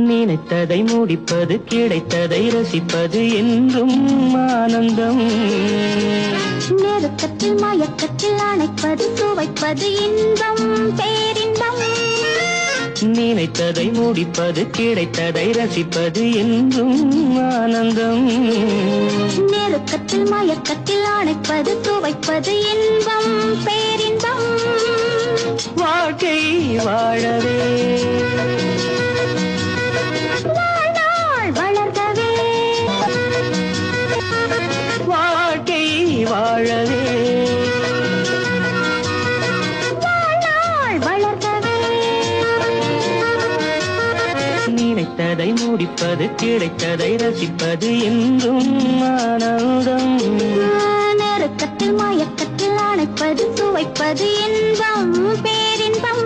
நினைத்ததை முடிப்பது கிடைத்ததை ரசிப்பது என்றும் ஆனந்தம். நெருக்கத்தில் மயக்கத்தில் அணைப்பது சுவைப்பது இன்பம் பேரின்பம். நினைத்ததை முடிப்பது கிடைத்ததை ரசிப்பது என்றும் ஆனந்தம். நெருக்கத்தில் மயக்கத்தில் அணைப்பது சுவைப்பது இன்பம் பேரின்பம். வாழ்க்கை வாழவே வாழ்நாள் வளர்கவே. வாழ்க்கை வாழவே வாழ்நாள் வளர்கவே. நினைத்ததை முடிப்பது கிடைத்ததை ரசிப்பது என்றும் ஆனந்தம். நெருக்கத்தில் மயக்கத்தில் அணைப்பது சுவைப்பது இன்பம் பேரின்பம்.